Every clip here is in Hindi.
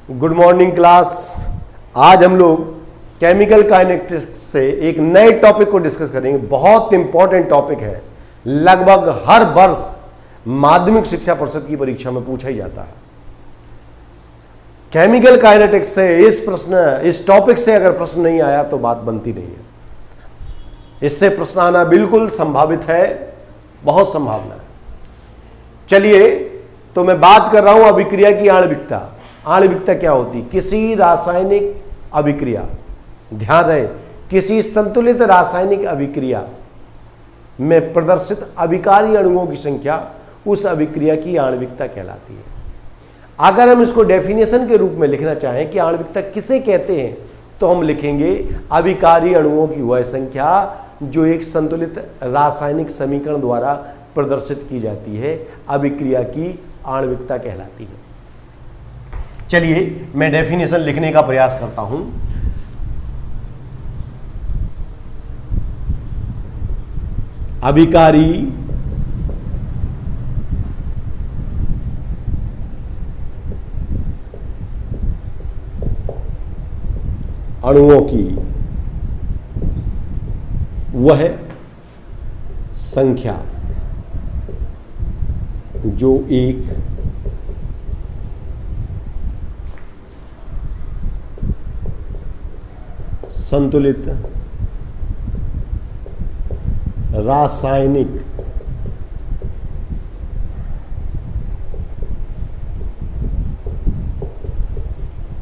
Good morning class. आज हम लोग केमिकल काइनेटिक्स से एक नए टॉपिक को डिस्कस करेंगे। बहुत इंपॉर्टेंट टॉपिक है, लगभग हर वर्ष माध्यमिक शिक्षा परिषद की परीक्षा में पूछा ही जाता है। केमिकल काइनेटिक्स से इस टॉपिक से अगर प्रश्न नहीं आया तो बात बनती नहीं है। इससे प्रश्न आना बिल्कुल संभावित है, बहुत संभावना है। चलिए, तो मैं बात कर रहा हूं अभिक्रिया की आणविकता। आणविकता क्या होती? किसी रासायनिक अभिक्रिया, ध्यान रहे, किसी संतुलित रासायनिक अभिक्रिया में प्रदर्शित अभिकारी अणुओं की संख्या उस अभिक्रिया की आणविकता कहलाती है। अगर हम इसको डेफिनेशन के रूप में लिखना चाहें कि आणविकता किसे कहते हैं, तो हम लिखेंगे अभिकारी अणुओं की वह संख्या जो एक संतुलित रासायनिक समीकरण द्वारा प्रदर्शित की जाती है, अभिक्रिया की आणविकता कहलाती है। चलिए, मैं डेफिनेशन लिखने का प्रयास करता हूं। अभिकारी अणुओं की वह संख्या जो एक संतुलित रासायनिक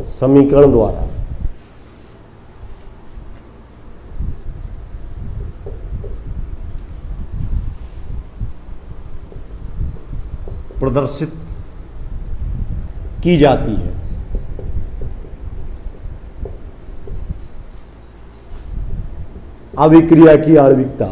समीकरण द्वारा प्रदर्शित की जाती है। अभिक्रिया की आणविकता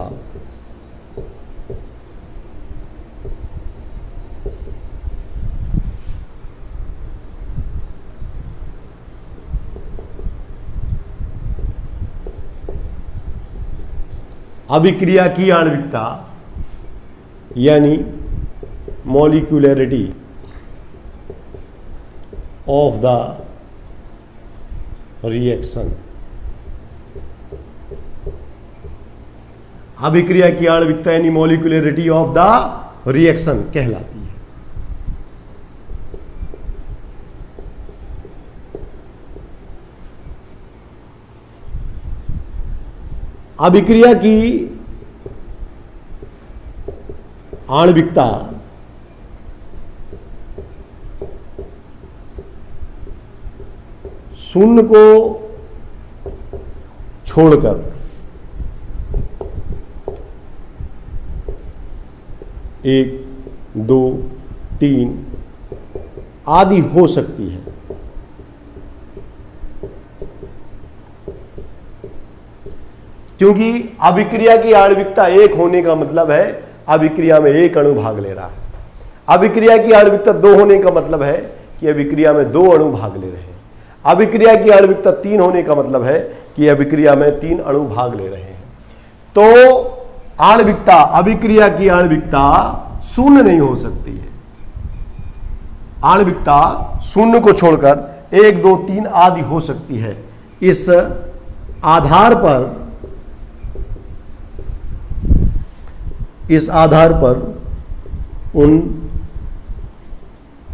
अभिक्रिया की आणविकता यानी molecularity of the reaction, अभिक्रिया की आणविकता यानी molecularity of the reaction कहलाती है। अभिक्रिया की आणविकता शून्य को छोड़कर एक, दो, तीन आदि हो सकती है। क्योंकि अभिक्रिया की आणविकता एक होने का मतलब है अभिक्रिया में एक अणु भाग ले रहा है। अभिक्रिया की आणविकता दो होने का मतलब है कि अभिक्रिया में दो अणु भाग ले रहे हैं। अभिक्रिया की आणविकता तीन होने का मतलब है कि अभिक्रिया में तीन अणु भाग ले रहे हैं। तो आणविकता, अभिक्रिया की आणविकता शून्य नहीं हो सकती है। आणविकता शून्य को छोड़कर एक, दो, तीन आदि हो सकती है। इस आधार पर उन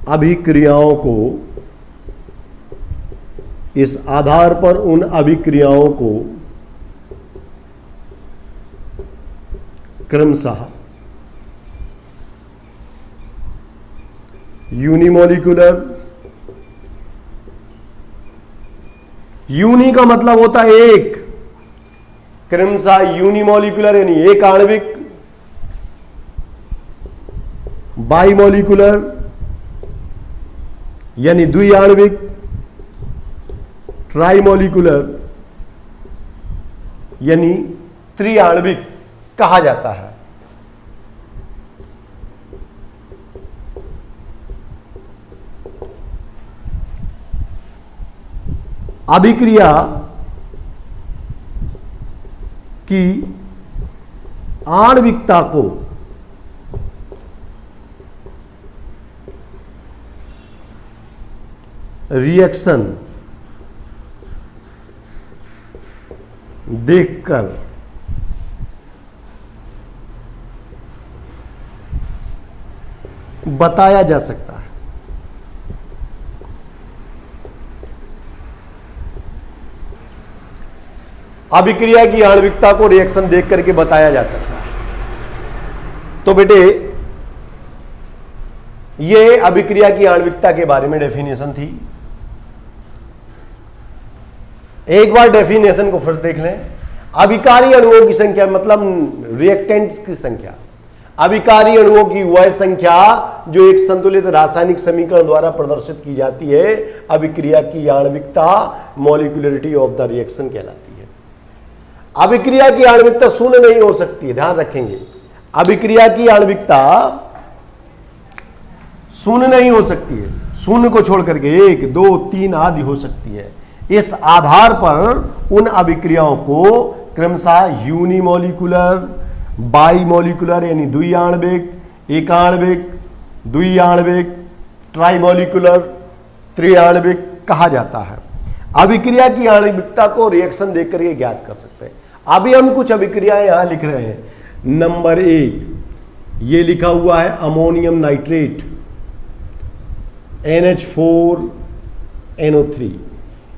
अभिक्रियाओं को क्रमशः यूनिमोलिकुलर, यूनि का मतलब होता है एक, क्रमशः यूनिमोलिकुलर यानी एक आणविक, बाइमोलिकुलर यानी द्विआण्विक, ट्राइमोलिकुलर यानी त्रिआण्विक कहा जाता है। अभिक्रिया की आणविकता को रिएक्शन देखकर बताया जा सकता है। अभिक्रिया की आणविकता को रिएक्शन देख करके बताया जा सकता है। तो बेटे ये अभिक्रिया की आणविकता के बारे में डेफिनेशन थी। एक बार डेफिनेशन को फिर देख लें। अभिकारी अणुओं की संख्या मतलब रिएक्टेंट्स की संख्या, अभिकारी अणुओं की वह संख्या जो एक संतुलित रासायनिक समीकरण द्वारा प्रदर्शित की जाती है, अभिक्रिया की आणविकता मॉलिक्यूलरिटी ऑफ द रिएक्शन कहलाती है। अभिक्रिया की आणविकता शून्य नहीं हो सकती है, ध्यान रखेंगे। अभिक्रिया की आणविकता शून्य नहीं हो सकती है, शून्य को छोड़ करके 1, 2, 3 आदि हो सकती है। इस आधार पर उन अभिक्रियाओं को क्रमशः यूनिमोलिकुलर, बाईमोलिकुलर यानी द्विआण्विक, एकाण्विक, द्विआण्विक, ट्राइमोलिकुलर, त्रिआण्विक कहा जाता है। अभिक्रिया की आणविकता को रिएक्शन देख करके ज्ञात कर सकते हैं। अभी हम कुछ अभिक्रियाएं यहां लिख रहे हैं। नंबर 1 ये लिखा हुआ है अमोनियम नाइट्रेट NH4NO3,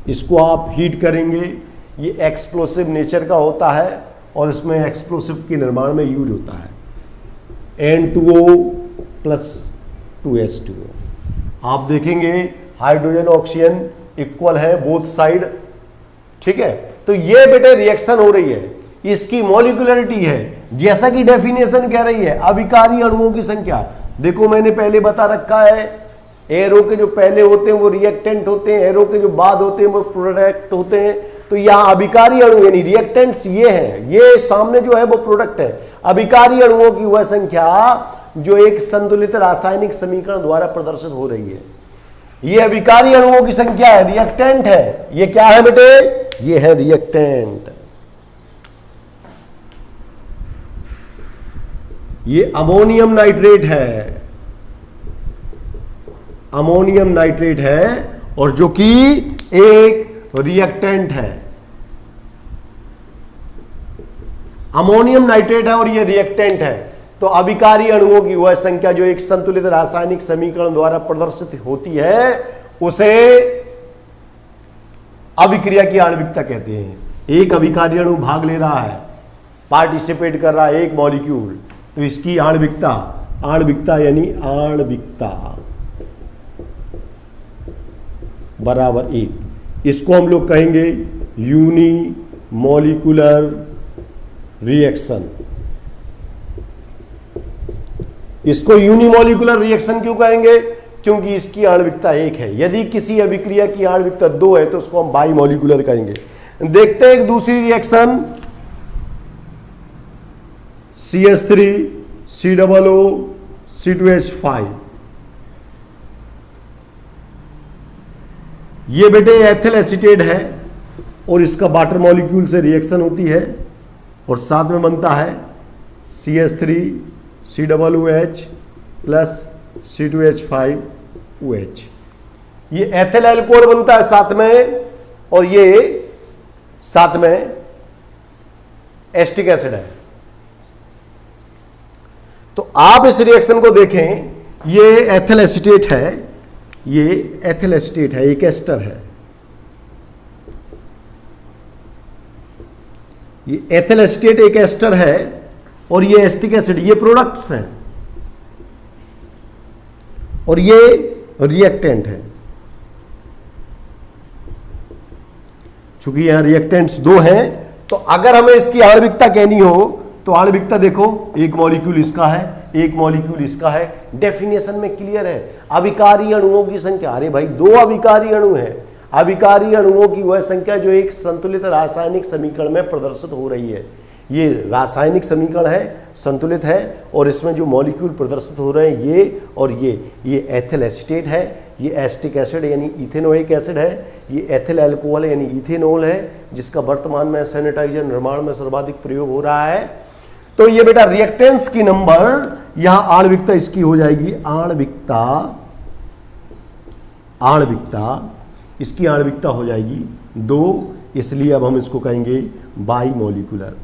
इसको आप हीट करेंगे। ये एक्सप्लोसिव नेचर का होता है और इसमें एक्सप्लोसिव के निर्माण में यूज होता है। N2O plus 2H2O। आप देखेंगे हाइड्रोजन ऑक्सीजन इक्वल है बोथ साइड, ठीक है। तो ये बेटे रिएक्शन हो रही है, इसकी मॉलिक्यूलरिटी है जैसा कि डेफिनेशन कह रही है। अभिकारी अणुओं की संख्या देखो मैंने पहले बता रखा है, एरो के जो पहले होते हैं वो रिएक्टेंट होते हैं, एरो के जो बाद होते हैं वो प्रोडक्ट होते हैं। तो यहां अभिकारी अणु यानी रिएक्टेंट्स ये हैं, ये सामने जो है वो प्रोडक्ट है। अभिकारी अणुओं की वह संख्या जो एक संतुलित रासायनिक समीकरण द्वारा प्रदर्शित हो रही है, ये अभिकारी अणुओं की संख्या है, रिएक्टेंट है। ये क्या है बेटे? ये है रिएक्टेंट। ये अमोनियम नाइट्रेट है, अमोनियम नाइट्रेट है और जो कि एक रिएक्टेंट है। अमोनियम नाइट्रेट है और ये रिएक्टेंट है। तो अभिकारी अणुओं की वह संख्या जो एक संतुलित रासायनिक समीकरण द्वारा प्रदर्शित होती है उसे अभिक्रिया की आणविकता कहते हैं। एक अभिकारी अणु भाग ले रहा है, पार्टिसिपेट कर रहा है एक मॉलिक्यूल, तो इसकी आणविकता, आणविकता यानी आणविकता बराबर 1। इसको हम लोग कहेंगे यूनी मॉलिक्यूलर रिएक्शन। इसको यूनिमोलिकुलर रिएक्शन क्यों कहेंगे? क्योंकि इसकी आणविकता 1 है। यदि किसी अभिक्रिया की आणविकता 2 है तो उसको हम बाईमोलिकुलर कहेंगे। देखते हैं एक दूसरी रिएक्शन, CH3 COO C2H5। ये बेटे एथिल एसीटेट है और इसका वाटर मॉलिक्यूल से रिएक्शन होती है और साथ में बनता है CH3 COOH प्लस C2H5OH। ये एथिल एल्कोहल बनता है साथ में, और ये साथ में एस्टिक एसिड है। तो आप इस रिएक्शन को देखें, ये एथिल एसीटेट है, ये एथिल एसीटेट है, एक एस्टर है। ये एथिल एसीटेट एक एस्टर है और ये एस्टिक एसिड, ये प्रोडक्ट्स हैं और ये रिएक्टेंट है। चूंकि यहां रिएक्टेंट्स 2 हैं तो अगर हमें इसकी आणविकता कहनी हो तो आणविकता देखो, एक मॉलिक्यूल इसका है, एक मॉलिक्यूल इसका है। डेफिनेशन में क्लियर है। अभिकारी अणुओं की संख्या, अरे भाई 2 अभिकारी अणु हैं। अभिकारी अणुओं की वह संख्या जो एक संतुलित रासायनिक समीकरण में प्रदर्शित हो रही है। ये रासायनिक समीकरण है, संतुलित है, और इसमें जो मॉलिक्यूल प्रदर्शित हो रहे हैं ये और ये एथिल एसीटेट है, ये एस्टिक एसिड यानी इथेनोइक एसिड है, ये एथिल अल्कोहल यानी इथेनॉल है, जिसका वर्तमान में सैनिटाइजर निर्माण में सर्वाधिक प्रयोग हो रहा है। तो ये बेटा रिएक्टेंट्स की नंबर, यहां आणविकता इसकी हो जाएगी आणविकता इसकी आणविकता हो जाएगी 2, इसलिए अब हम इसको कहेंगे बाई मॉलिक्यूलर।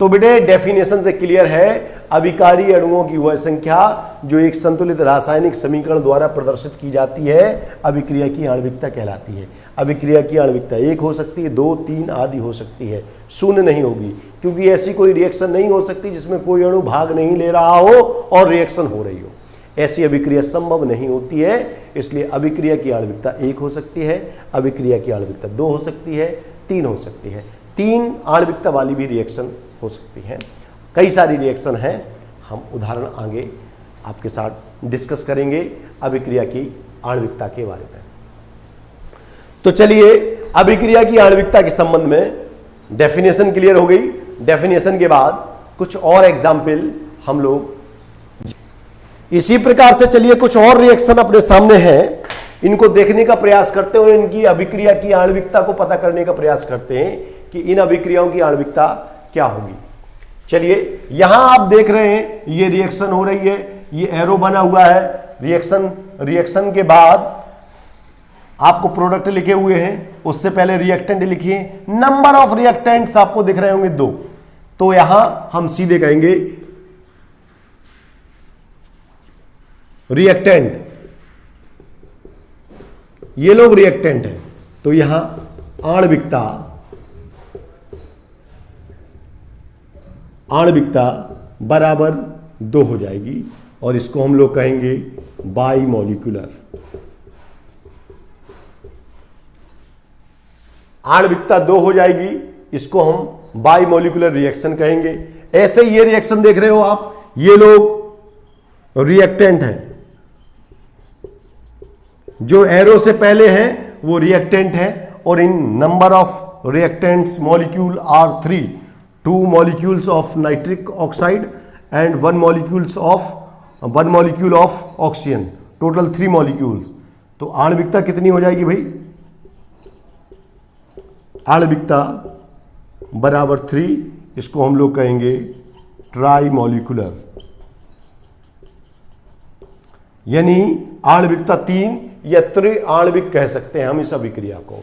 तो बेटे डेफिनेशन से क्लियर है, अभिकारी अणुओं की वह संख्या जो एक संतुलित रासायनिक समीकरण द्वारा प्रदर्शित की जाती है अभिक्रिया की आणविकता कहलाती है। अभिक्रिया की आणविकता 1 हो सकती है, 2, 3 आदि हो सकती है, शून्य नहीं होगी, क्योंकि ऐसी कोई रिएक्शन नहीं हो सकती जिसमें कोई अणु भाग नहीं ले रहा हो और रिएक्शन हो रही हो। ऐसी अभिक्रिया संभव नहीं होती है, इसलिए अभिक्रिया की आणविकता 1 हो सकती है, अभिक्रिया की आणविकता 2 हो सकती है, 3 हो सकती है। 3 आणविकता वाली भी रिएक्शन हो सकती है। कई सारी रिएक्शन हैं, हम उदाहरण आगे आपके साथ डिस्कस करेंगे अभिक्रिया की आणविकता के बारे में। तो चलिए अभिक्रिया की आणविकता के संबंध में डेफिनेशन क्लियर हो गई। डेफिनेशन के बाद कुछ और एग्जाम्पल हम लोग इसी प्रकार से, चलिए कुछ और रिएक्शन अपने सामने हैं, इनको देखने का प्रयास करते हैं और इनकी अभिक्रिया की आणविकता को पता करने का प्रयास करते हैं कि इन अभिक्रियाओं की आणविकता क्या होगी। चलिए यहां आप देख रहे हैं ये रिएक्शन हो रही है, ये एरो बना हुआ है, रिएक्शन के बाद आपको प्रोडक्ट लिखे हुए हैं, उससे पहले रिएक्टेंट लिखिए। नंबर ऑफ रिएक्टेंट्स आपको दिख रहे होंगे 2, तो यहां हम सीधे कहेंगे रिएक्टेंट, ये लोग रिएक्टेंट हैं, तो यहां आणविकता बराबर 2 हो जाएगी और इसको हम लोग कहेंगे बाई मॉलिक्यूलर। आणविकता 2 हो जाएगी, इसको हम बाई मॉलिक्यूलर रिएक्शन कहेंगे। ऐसे ये रिएक्शन देख रहे हो आप, ये लोग रिएक्टेंट हैं, जो एरो से पहले हैं वो रिएक्टेंट है, और in number of reactants molecule are 3, 2 molecules of nitric oxide and 1 molecule of oxygen, total 3 molecules। तो आणविकता कितनी हो जाएगी भाई? आणविकता बराबर 3, इसको हम लोग कहेंगे ट्राई मॉलिक्यूलर, यानी आणविकता 3 या त्रिआण्विक कह सकते हैं हम इस अभिक्रिया को।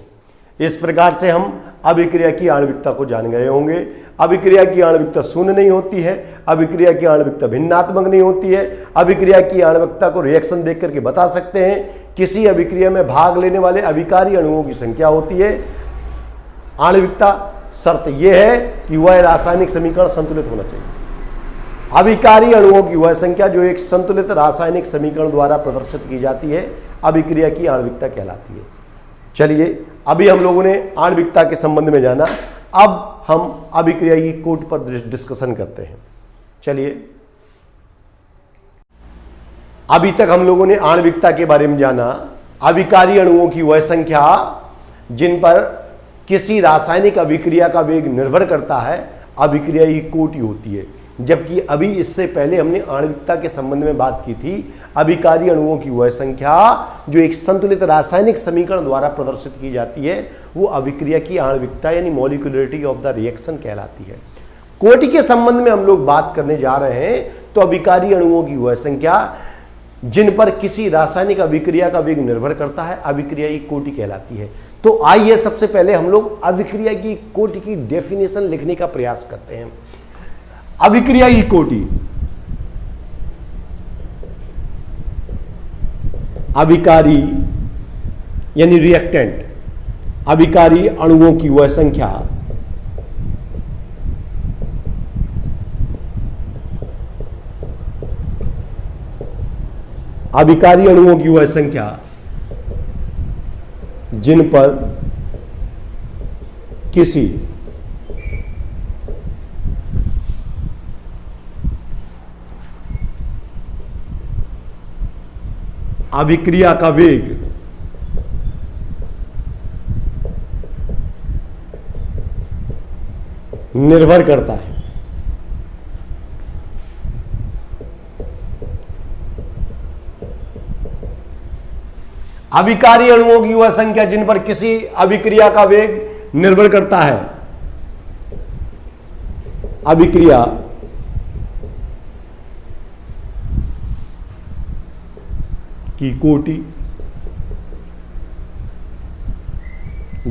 इस प्रकार से हम अभिक्रिया की आणविकता को जान गए होंगे। अभिक्रिया की आणविकता शून्य नहीं होती है, अभिक्रिया की आणविकता भिन्नात्मक नहीं होती है। अभिक्रिया की आणविकता को रिएक्शन देख करके बता सकते हैं। किसी अभिक्रिया में भाग लेने वाले अभिकारी अणुओं की संख्या होती है। आणविकता शर्त यह है कि वह रासायनिक समीकरण संतुलित होना चाहिए। अभिकारी अणुओं की वह संख्या जो एक संतुलित रासायनिक समीकरण द्वारा प्रदर्शित की जाती है अभिक्रिया की आणविकता कहलाती है। चलिए अभी हम लोगों ने आणविकता के संबंध में जाना, अब हम अभिक्रिया की कोट पर डिस्कशन करते हैं। चलिए अभी तक हम लोगों ने आणविकता के बारे में जाना, अभिकारी अणुओं की वह संख्या जिन पर किसी रासायनिक अभिक्रिया का वेग निर्भर करता है अभिक्रिया की कोटि होती है। जबकि अभी इससे पहले हमने आणविकता के संबंध में बात की थी अभिकारी अणुओं की वह संख्या जो एक संतुलित रासायनिक समीकरण द्वारा प्रदर्शित की जाती है वो अभिक्रिया की आणविकता यानी मॉलिक्यूलरिटी ऑफ द रिएक्शन कहलाती है। कोटि के संबंध में हम लोग बात करने जा रहे हैं तो अभिकारी अणुओं की वह संख्या जिन पर किसी रासायनिक अभिक्रिया का वेग निर्भर करता है अभिक्रिया की कोटि कहलाती है। तो आइए सबसे पहले हम लोग अभिक्रिया की कोटि की डेफिनेशन लिखने का प्रयास करते हैं। अभिक्रिया की कोटि, अभिकारी यानी रिएक्टेंट, अभिकारी अणुओं की वह संख्या अभिकारी अणुओं की वह संख्या जिन पर किसी अभिक्रिया का वेग निर्भर करता है। अभिकारी अणुओं की वह संख्या जिन पर किसी अभिक्रिया का वेग निर्भर करता है अभिक्रिया की कोटि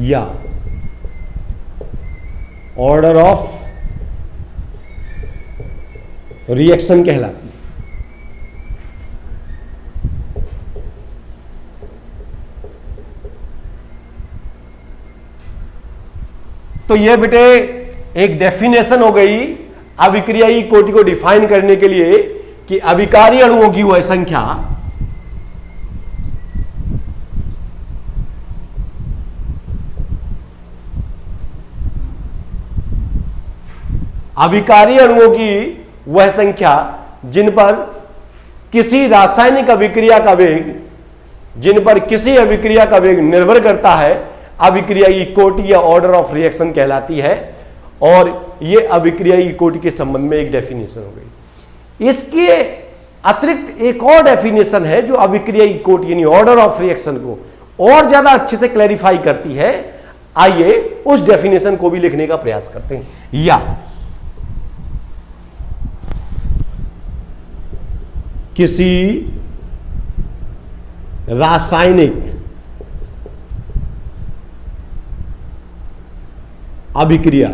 या ऑर्डर ऑफ रिएक्शन कहलाती है। तो यह बेटे एक डेफिनेशन हो गई अभिक्रियाई कोटि को डिफाइन करने के लिए कि अभिकारी अणुओं की वह संख्या अभिकारी अणुओं की वह संख्या जिन पर किसी रासायनिक अभिक्रिया का वेग निर्भर करता है, अभिक्रियाई कोटि या ऑर्डर ऑफ रिएक्शन कहलाती है। और यह अभिक्रियाई कोटि के संबंध में एक डेफिनेशन हो गई। इसके अतिरिक्त एक और डेफिनेशन है जो अभिक्रियाई कोटि यानी ऑर्डर ऑफ रिएक्शन को और ज्यादा अच्छे से क्लैरिफाई करती है। आइए उस डेफिनेशन को भी लिखने का प्रयास करते हैं। या किसी रासायनिक अभिक्रिया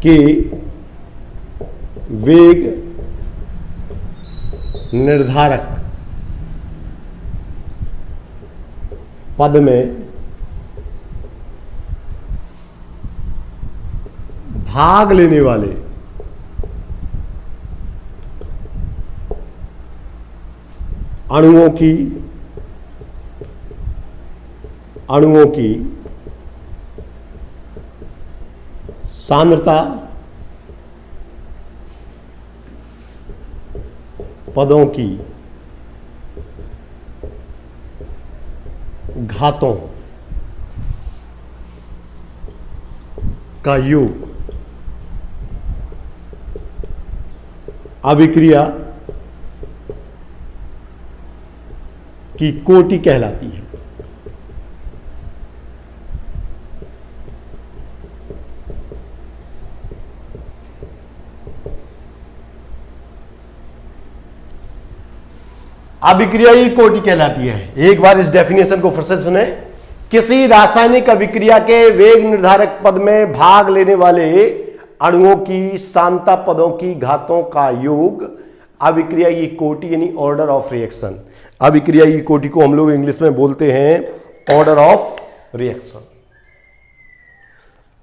के वेग निर्धारक पद में भाग लेने वाले अणुओं की सांद्रता पदों की घातों का योग अभिक्रिया की कोटि कहलाती है। अभिक्रियाई कोटि कहलाती है। एक बार इस डेफिनेशन को फिर से सुने। किसी रासायनिक अभिक्रिया के वेग निर्धारक पद में भाग लेने वाले अणुओं की सांद्रता पदों की घातों का योग अभिक्रियाई कोटि यानी ऑर्डर ऑफ रिएक्शन। अभिक्रियाई कोटि को हम लोग इंग्लिश में बोलते हैं ऑर्डर ऑफ रिएक्शन।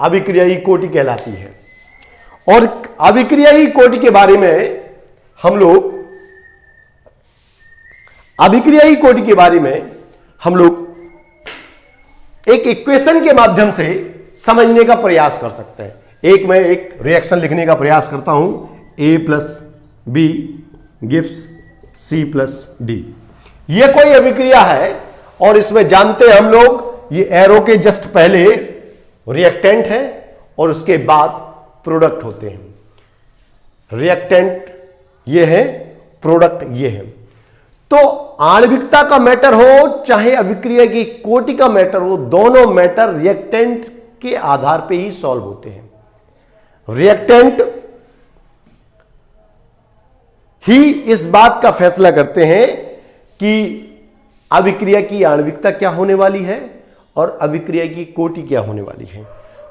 अभिक्रियाई कोटि कहलाती है। और अभिक्रियाई कोटि के बारे में हम लोग एक इक्वेशन के माध्यम से समझने का प्रयास कर सकते हैं। मैं एक रिएक्शन लिखने का प्रयास करता हूं। A+B gives C+D। यह कोई अभिक्रिया है और इसमें जानते हैं हम लोग ये एरो के जस्ट पहले रिएक्टेंट है और उसके बाद प्रोडक्ट होते हैं। रिएक्टेंट ये है, प्रोडक्ट ये है। तो आणविकता का मैटर हो चाहे अभिक्रिया की कोटि का मैटर हो, दोनों मैटर रिएक्टेंट के आधार पे ही सॉल्व होते हैं। रिएक्टेंट ही इस बात का फैसला करते हैं कि अभिक्रिया की आणविकता क्या होने वाली है और अभिक्रिया की कोटि क्या होने वाली है।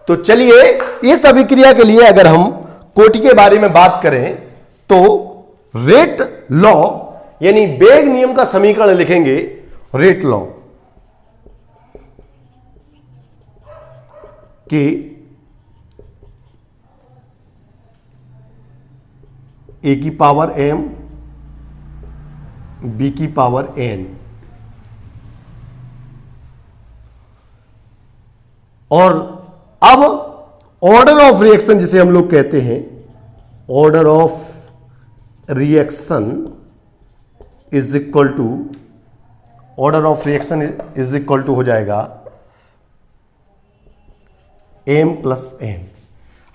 तो चलिए इस अभिक्रिया के लिए अगर हम कोटि के बारे में बात करें तो रेट लॉ यानी वेग नियम का समीकरण लिखेंगे। रेट लॉ कि A की पावर m B की पावर n और अब ऑर्डर ऑफ रिएक्शन जिसे हम लोग कहते हैं, order of reaction is equal to हो जाएगा m + n।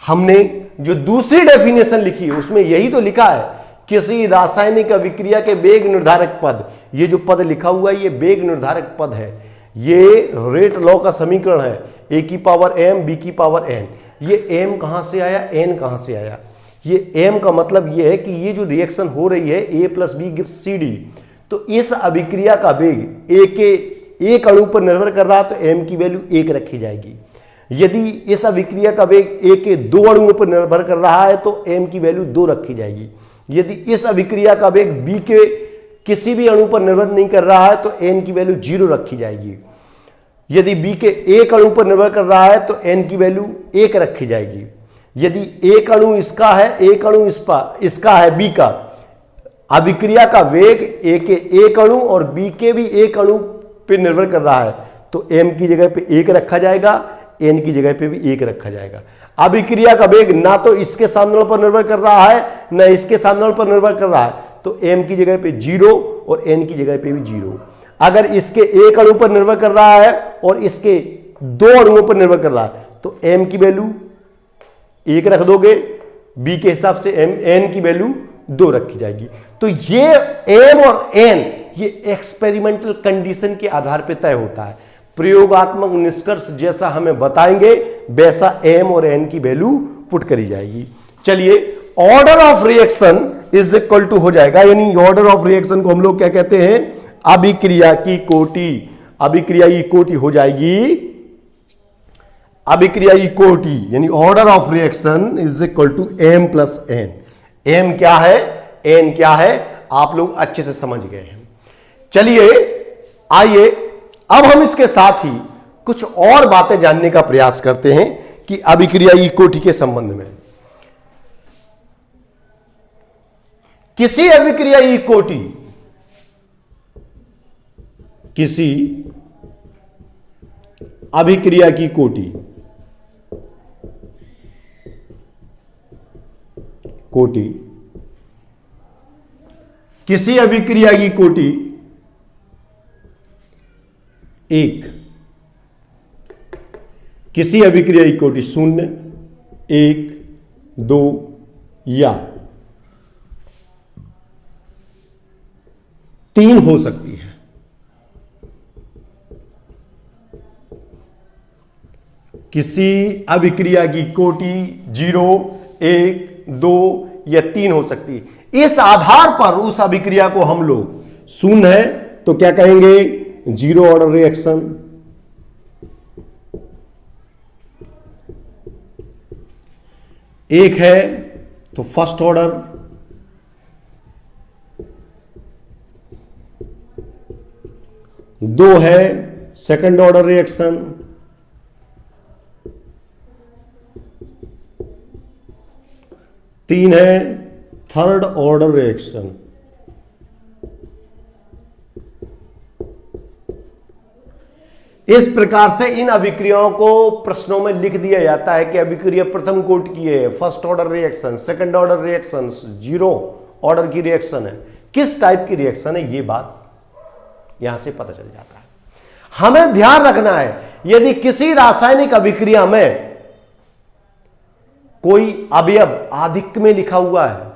हमने जो दूसरी डेफिनेशन लिखी है उसमें यही तो लिखा है, किसी रासायनिक अभिक्रिया के वेग निर्धारक पद। ये जो पद लिखा हुआ है ये वेग निर्धारक पद है, ये रेट लॉ का समीकरण है। A की पावर m B की पावर n। ये m कहां से आया, n कहां से आया? ये एम का मतलब ये है कि ये जो रिएक्शन हो रही है A plus B gives C D, तो इस अभिक्रिया का वेग ए के एक अणु पर निर्भर कर रहा है तो एम की वैल्यू 1 रखी जाएगी। यदि इस अभिक्रिया का वेग ए के 2 अणुओं पर निर्भर कर रहा है तो एम की वैल्यू 2 रखी जाएगी। यदि इस अभिक्रिया का वेग बी के किसी भी अणु पर निर्भर नहीं कर रहा है तो एन की वैल्यू 0 रखी जाएगी। यदि बी के एक अणु पर निर्भर कर रहा है तो एन की वैल्यू 1 रखी जाएगी। यदि एक अणु इसका है, एक अणु इसका है बी का, अभिक्रिया का वेग ए के एक अणु और बी के भी एक अणु पे निर्भर कर रहा है तो एम की जगह पे 1 रखा जाएगा, एन की जगह पे भी 1 रखा जाएगा। अभिक्रिया का वेग ना तो इसके सामने पर निर्भर कर रहा है ना इसके सामने पर निर्भर कर रहा है तो एम की जगह पे 0 और एन की जगह पे भी 0। अगर इसके एक अणु पर निर्भर कर रहा है और इसके 2 अणुओं पर निर्भर कर रहा है तो एम की वैल्यू 1 रख दोगे, बी के हिसाब से एन की वैल्यू 2 रखी जाएगी। तो ये एम और एन ये एक्सपेरिमेंटल कंडीशन के आधार पर तय होता है। प्रयोगात्मक निष्कर्ष जैसा हमें बताएंगे वैसा एम और एन की वैल्यू पुट करी जाएगी। चलिए, order of reaction is equal to हो जाएगा, यानी ऑर्डर ऑफ रिएक्शन को हम लोग क्या कहते हैं, अभिक्रिया की कोटि। अभिक्रिया की कोटि हो जाएगी, अभिक्रिया की कोटि यानी order of reaction is equal to M plus N. M क्या है, एन क्या है, आप लोग अच्छे से समझ गए हैं। चलिए आइए अब हम इसके साथ ही कुछ और बातें जानने का प्रयास करते हैं कि अभिक्रिया की कोटि के संबंध में। किसी अभिक्रिया की कोटि, किसी अभिक्रिया की कोटि किसी अभिक्रिया की कोटि 1, किसी अभिक्रिया की कोटि 0, 1, 2 या 3 हो सकती है। किसी अभिक्रिया की कोटि 0, 1, 2 या 3 हो सकती है। इस आधार पर उस अभिक्रिया को हम लोग 0 है तो क्या कहेंगे, 0 ऑर्डर रिएक्शन। 1 है तो फर्स्ट ऑर्डर, 2 है सेकंड ऑर्डर रिएक्शन, 3 है थर्ड ऑर्डर रिएक्शन। इस प्रकार से इन अभिक्रियाओं को प्रश्नों में लिख दिया जाता है कि अभिक्रिया प्रथम कोटि की है, first order reaction, second order reaction, 0 order की रिएक्शन है, किस टाइप की रिएक्शन है, ये बात यहां से पता चल जाता है। हमें ध्यान रखना है, यदि किसी रासायनिक अभिक्रिया में कोई अवयव आधिक्य में लिखा हुआ है,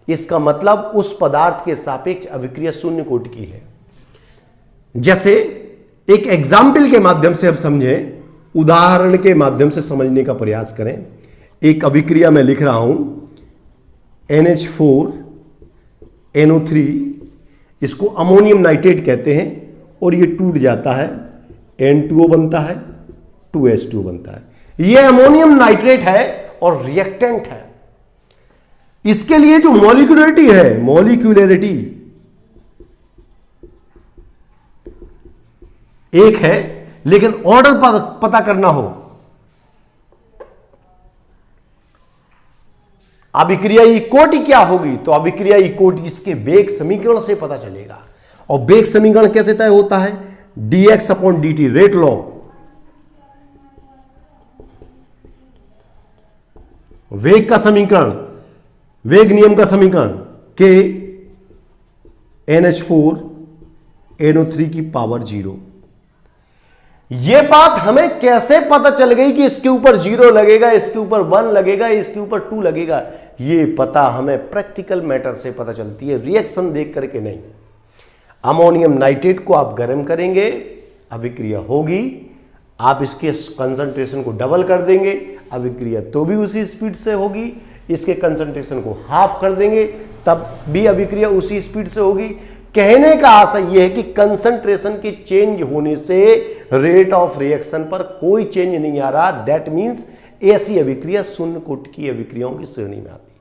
इसका मतलब उस पदार्थ के सापेक्ष अभिक्रिया 0 कोटि की है। जैसे एक एग्जाम्पल के माध्यम से हम समझें, उदाहरण के माध्यम से समझने का प्रयास करें। एक अभिक्रिया में लिख रहा हूं NH4 NO3, इसको अमोनियम नाइट्रेट कहते हैं और ये टूट जाता है, N2O बनता है, 2H2O बनता है। ये अमोनियम नाइट्रेट है और रिएक्टेंट है। इसके लिए जो मॉलिक्यूलरिटी है, मॉलिक्यूलरिटी 1 है, लेकिन ऑर्डर पता करना हो, अभिक्रिया की कोटि क्या होगी, तो अभिक्रिया की कोटि इसके वेग समीकरण से पता चलेगा। और वेग समीकरण कैसे तय होता है, dx/dt, रेट लॉ। वेग का समीकरण, वेग नियम का समीकरण के NH4 NO3 की पावर 0। यह बात हमें कैसे पता चल गई कि इसके ऊपर 0 लगेगा, इसके ऊपर 1 लगेगा, इसके ऊपर 2 लगेगा, यह पता हमें प्रैक्टिकल मैटर से पता चलती है, रिएक्शन देख करके नहीं। अमोनियम नाइट्रेट को आप गर्म करेंगे, अभिक्रिया होगी, आप इसके कंसंट्रेशन को डबल कर देंगे, अभिक्रिया तो भी उसी स्पीड से होगी। इसके कंसंट्रेशन को हाफ कर देंगे, तब भी अभिक्रिया उसी स्पीड से होगी। कहने का आशय यह है कि कंसंट्रेशन के चेंज होने से रेट ऑफ रिएक्शन पर कोई चेंज नहीं आ रहा। दैट मींस ऐसी अभिक्रिया शून्य कोटि की अभिक्रियाओं की श्रेणी में आती है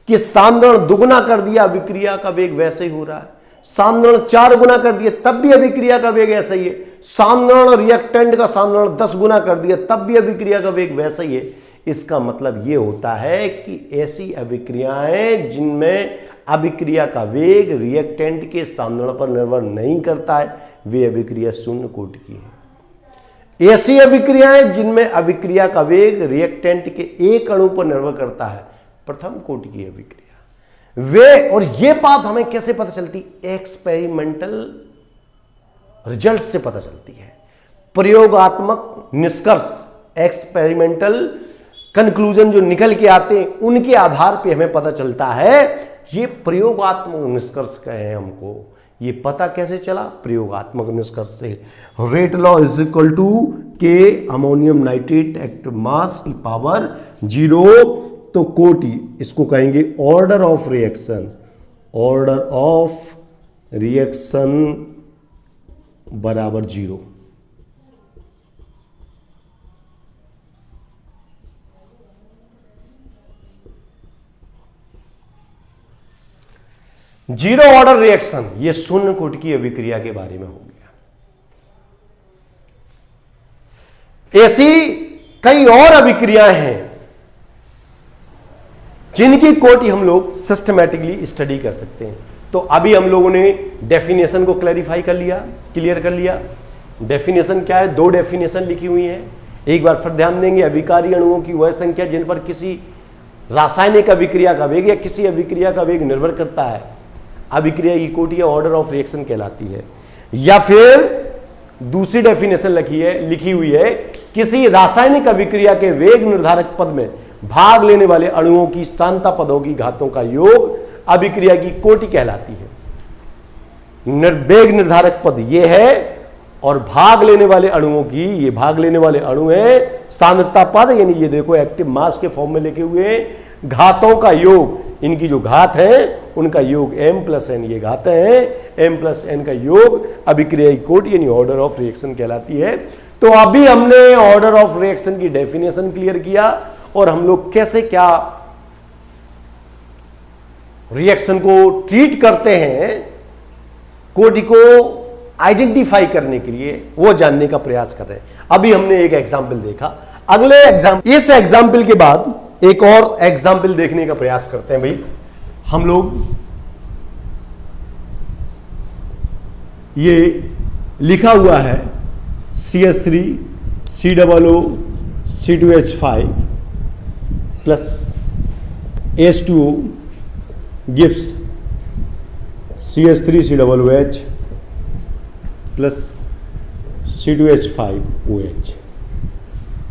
कि सांद्रण दुगुना कर दिया, अभिक्रिया का वेग वैसे ही हो रहा है। सांद्रण 4 गुना कर दिया, तब भी अभिक्रिया का वेग ऐसा ही है। सांद्रण रिएक्टेंट का सांद्रण 10 गुना कर दिया, तब भी अभिक्रिया का वेग वैसा ही है। इसका मतलब यह होता है कि ऐसी अभिक्रियाएं जिनमें अभिक्रिया का वेग रिएक्टेंट के सांद्रण पर निर्भर नहीं करता है, वे अभिक्रिया शून्य कोटि की है। ऐसी अभिक्रियाएं जिनमें अभिक्रिया का वेग रिएक्टेंट के एक अणु पर निर्भर करता है, प्रथम कोटि की अभिक्रिया वे। और यह बात हमें कैसे पता चलती? एक्सपेरिमेंटल रिजल्ट से पता चलती है। प्रयोगात्मक निष्कर्ष, एक्सपेरिमेंटल कंक्लूजन जो निकल के आते हैं, उनके आधार पे हमें पता चलता है। ये प्रयोगात्मक निष्कर्ष कहे हैं हमको। ये पता कैसे चला? प्रयोगात्मक निष्कर्ष से। Rate law is equal to K ammonium nitrate at mass की पावर 0, तो कोटि, इसको कहेंगे order of reaction. Order of reaction बराबर 0। जीरो ऑर्डर रिएक्शन, ये शून्य कोटि की अभिक्रिया के बारे में हो गया। ऐसी कई और अभिक्रियाएं हैं जिनकी कोटि हम लोग सिस्टमैटिकली स्टडी कर सकते हैं। तो अभी हम लोगों ने डेफिनेशन को क्लैरिफाई कर लिया, क्लियर कर लिया। डेफिनेशन क्या है? 2 डेफिनेशन लिखी हुई है। एक बार फिर ध्यान देंगे, अभिकारी अणुओं की वह संख्या जिन पर किसी रासायनिक अभिक्रिया का वेग या किसी अभिक्रिया का वेग निर्भर करता है, अभिक्रिया की कोटि या ऑर्डर ऑफ रिएक्शन कहलाती है। या फिर दूसरी डेफिनेशन लिखी हुई है, किसी रासायनिक अभिक्रिया के वेग निर्धारक पद में भाग लेने वाले अणुओं की सांता पदों की घातों का योग अभिक्रिया की कोटि कहलाती है। वेग निर्धारक पद ये है, और भाग लेने वाले अणुओं की, ये भाग लेने वाले अणु है सांद्रता पद, यानी ये देखो एक्टिव मास के फॉर्म में लिखे हुए घातों का योग, इनकी जो घात है उनका योग m+n, ये घातें हैं m+n का योग अभिक्रिया की कोटि यानी ऑर्डर ऑफ रिएक्शन कहलाती है। तो अभी हमने ऑर्डर ऑफ रिएक्शन की डेफिनेशन क्लियर किया और हम लोग कैसे क्या रिएक्शन को ट्रीट करते हैं, कोटि को आइडेंटिफाई करने के लिए वो जानने का प्रयास कर रहे हैं। अभी हमने एक एग्जाम्पल देखा, अगले एग्जाम्पल, इस एग्जाम्पल के बाद एक और एग्जाम्पल देखने का प्रयास करते हैं। भाई हम लोग ये लिखा हुआ है CH3 COO C2H5 plus H2O gives CH3 COOH plus C2H5OH।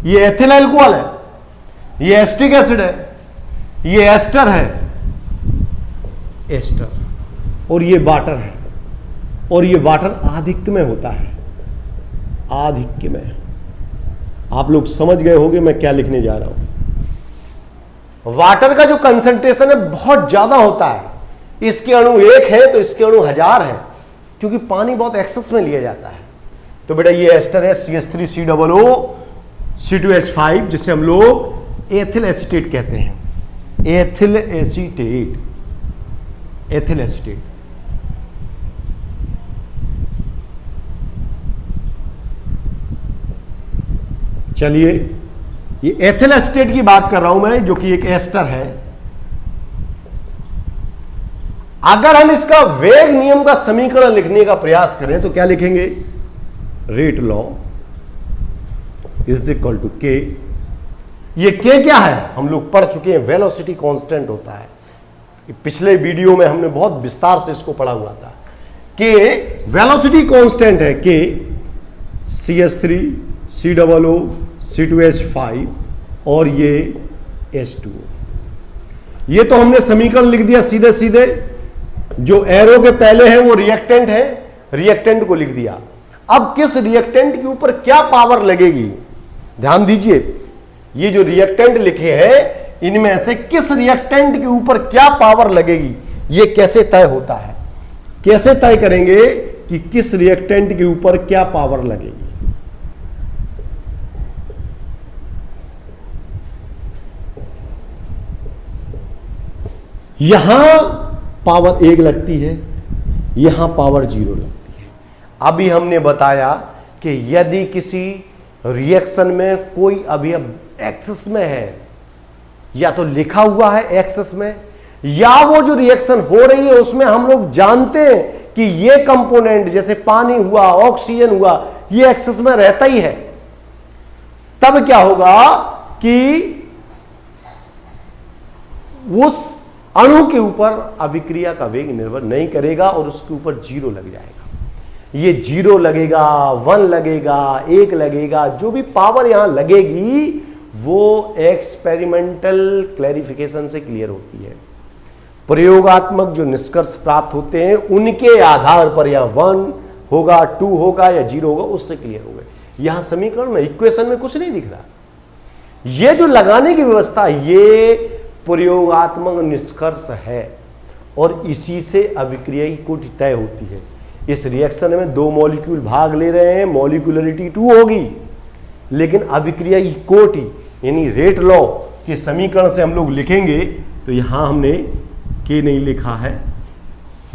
ये एथिल अल्कोहल है, ये एस्टिक एसिड है, ये एस्टर है, एस्टर, और ये वाटर है। और ये वाटर आधिक्य में होता है, आधिक्य में। आप लोग समझ गए होंगे मैं क्या लिखने जा रहा हूं। वाटर का जो कंसंट्रेशन है बहुत ज्यादा होता है, इसके अणु 1 है तो इसके अणु 1000 है, क्योंकि पानी बहुत एक्सेस में लिया जाता है। तो बेटा ये एस्टर है CH3 COO C2H5, जिसे हम लोग एथिल एसीटेट कहते हैं। Ethyl acetate, ethyl acetate. चलिए, ये एथिल एसीटेट की बात कर रहा हूं मैं, जो कि एक एस्टर है। अगर हम इसका वेग नियम का समीकरण लिखने का प्रयास करें तो क्या लिखेंगे? Rate law is equal to K. ये के क्या है? हम लोग पढ़ चुके हैं, वेलोसिटी कांस्टेंट होता है। पिछले वीडियो में हमने बहुत विस्तार से इसको पढ़ा हुआ था कि वेलोसिटी कांस्टेंट है के CH3 COO C2H5 और ये H2O। ये तो हमने समीकरण लिख दिया सीधे सीधे। जो एरो के पहले है वो रिएक्टेंट है, रिएक्टेंट को लिख दिया। अब किस रिएक्टेंट के ऊपर क्या पावर लगेगी, ध्यान दीजिए। ये जो रिएक्टेंट लिखे हैं इनमें से किस रिएक्टेंट के ऊपर क्या पावर लगेगी, ये कैसे तय होता है? कैसे तय करेंगे कि किस रिएक्टेंट के ऊपर क्या पावर लगेगी? यहां पावर 1 लगती है, यहां पावर 0 लगती है। अभी हमने बताया कि यदि किसी रिएक्शन में कोई अवयव एक्सेस में है, या तो लिखा हुआ है एक्सेस में, या वो जो रिएक्शन हो रही है उसमें हम लोग जानते हैं कि ये कंपोनेंट जैसे पानी हुआ, ऑक्सीजन हुआ, ये एक्सेस में रहता ही है, तब क्या होगा कि उस अणु के ऊपर अभिक्रिया का वेग निर्भर नहीं करेगा और उसके ऊपर 0 लग जाएगा। ये 0 लगेगा, 1 लगेगा, 1 लगेगा, जो भी पावर यहां लगेगी वो एक्सपेरिमेंटल क्लैरिफिकेशन से क्लियर होती है। प्रयोगात्मक जो निष्कर्ष प्राप्त होते हैं उनके आधार पर या 1 होगा, 2 होगा या 0 होगा, उससे क्लियर होगा। यहां समीकरण में, इक्वेशन में कुछ नहीं दिख रहा। ये जो लगाने की व्यवस्था, ये प्रयोगात्मक निष्कर्ष है और इसी से अभिक्रिया की कोटि तय होती है। इस रिएक्शन में 2 मॉलिक्यूल भाग ले रहे हैं, मॉलिक्यूलरिटी 2 होगी, लेकिन अभिक्रिया की कोटि यानी रेट लॉ के समीकरण से हम लोग लिखेंगे, तो यहां हमने के नहीं लिखा है।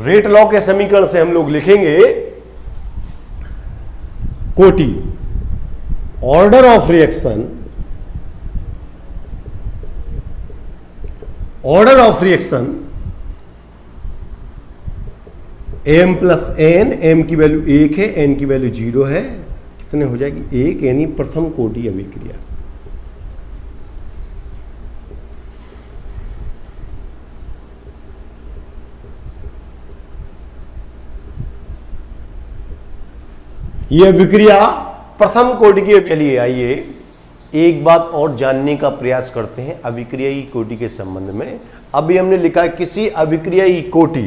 रेट लॉ के समीकरण से हम लोग लिखेंगे कोटि order of reaction, order of reaction m plus n, m की वैल्यू 1 है, n की वैल्यू 0 है, कितने हो जाएगी 1, यानी प्रथम कोटि अभिक्रिया। यह अभिक्रिया प्रथम कोटि की। चलिए आइए एक बात और जानने का प्रयास करते हैं अभिक्रिया की कोटि के संबंध में। अभी हमने लिखा है किसी अभिक्रिया की कोटि,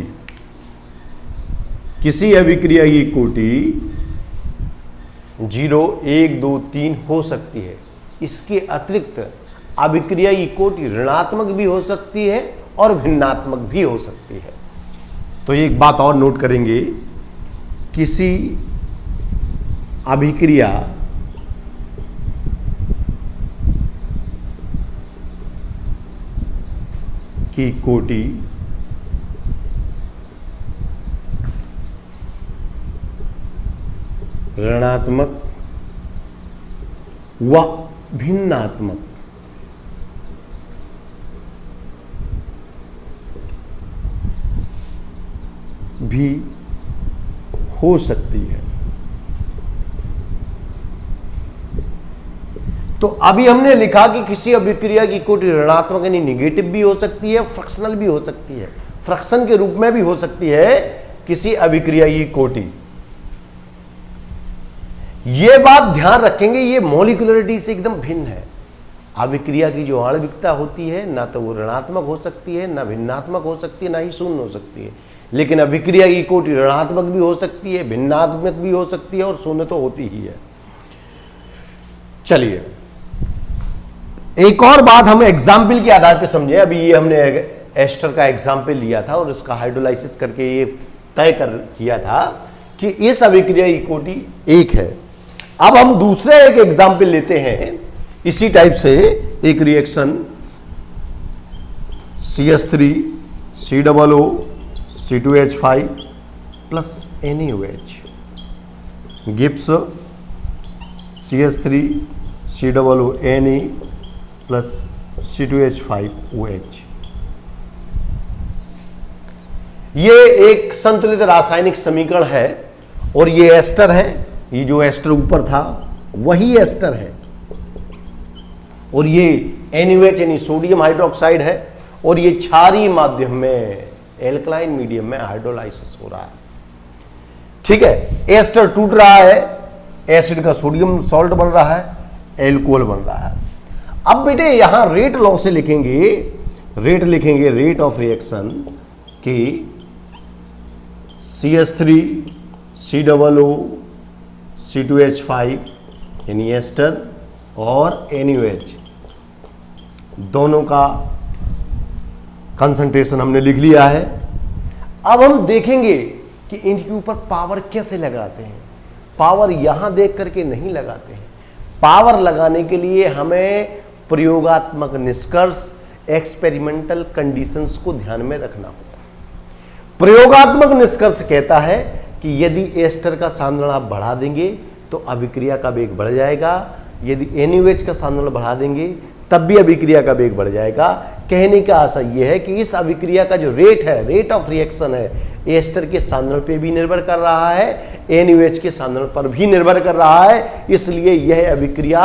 किसी अभिक्रिया की कोटि 0, 1, 2, 3 हो सकती है। इसके अतिरिक्त अभिक्रिया की कोटि ऋणात्मक भी हो सकती है और भिन्नात्मक भी हो सकती है। तो एक बात और नोट करेंगे, किसी अभिक्रिया की कोटि ऋणात्मक व भिन्नात्मक भी हो सकती है। तो अभी हमने लिखा कि किसी अभिक्रिया की कोटि ऋणात्मक यानी निगेटिव भी हो सकती है, फ्रैक्शनल भी हो सकती है, फ्रैक्शन के रूप में भी हो सकती है किसी अभिक्रिया की कोटि। यह बात ध्यान रखेंगे, ये मॉलिक्यूलरिटी से एकदम भिन्न है। अभिक्रिया की जो आणविकता होती है ना तो वो ऋणात्मक हो सकती है, ना भिन्नात्मक हो सकती है, ना ही शून्य हो सकती है। लेकिन अभिक्रिया की कोटि ऋणात्मक भी हो सकती है, भिन्नात्मक भी हो सकती है और शून्य तो होती ही है। चलिए एक और बात हम एग्जाम्पल के आधार पर समझे। अभी ये हमने एस्टर का एग्जाम्पल लिया था और इसका हाइड्रोलाइसिस करके ये तय कर किया था कि इस अभिक्रिया की कोटि 1 है। अब हम दूसरे एक एग्जाम्पल लेते हैं इसी टाइप से, एक reaction CH3 COO C2H5 plus NaOH Gibbs CH3 COO Na plus C2H5OH। ये एक संतुलित रासायनिक समीकरण है और ये एस्टर है। ये जो एस्टर ऊपर था वही एस्टर है और ये NaOH यानी सोडियम हाइड्रोक्साइड है और ये क्षारीय माध्यम में एल्कलाइन मीडियम में हाइड्रोलाइसिस हो रहा है। ठीक है, एस्टर टूट रहा है, एसिड का सोडियम सॉल्ट बन रहा है, एल्कोहल बन रहा है। अब बेटे यहां रेट लॉ से लिखेंगे, रेट ऑफ रिएक्शन की CH3 COO C2H5 यानी एस्टर और NaOH दोनों का कंसंट्रेशन हमने लिख लिया है। अब हम देखेंगे कि इनके ऊपर पावर कैसे लगाते हैं। पावर यहां देख करके नहीं लगाते हैं। पावर लगाने के लिए हमें प्रयोगात्मक निष्कर्ष, एक्सपेरिमेंटल कंडीशंस को ध्यान में रखना होता है। प्रयोगात्मक निष्कर्ष कहता है कि यदि एस्टर का सांद्रण आप बढ़ा देंगे तो अभिक्रिया का वेग बढ़ जाएगा, यदि NaOH का सांद्रण बढ़ा देंगे तब भी अभिक्रिया का वेग बढ़ जाएगा। कहने का आशा यह है कि इस अभिक्रिया का जो रेट है, रेट ऑफ रिएक्शन है, एस्टर के सांद्रण पे भी निर्भर कर रहा है, NaOH के सांद्रण पर भी निर्भर कर रहा है। इसलिए यह अभिक्रिया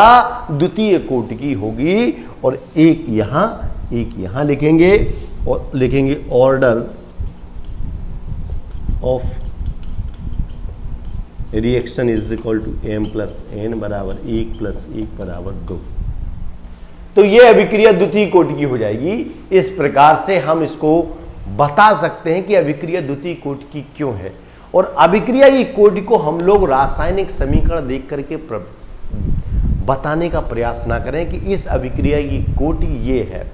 द्वितीय कोटि की होगी। और एक यहां लिखेंगे और लिखेंगे order of reaction is equal to m plus n बराबर 1 प्लस 1 बराबर 2। तो यह अभिक्रिया द्वितीय कोटि की हो जाएगी। इस प्रकार से हम इसको बता सकते हैं कि अभिक्रिया द्वितीय कोटि की क्यों है। और अभिक्रिया की कोटि को हम लोग रासायनिक समीकरण देख करके बताने का प्रयास ना करें कि इस अभिक्रिया की कोटि ये है,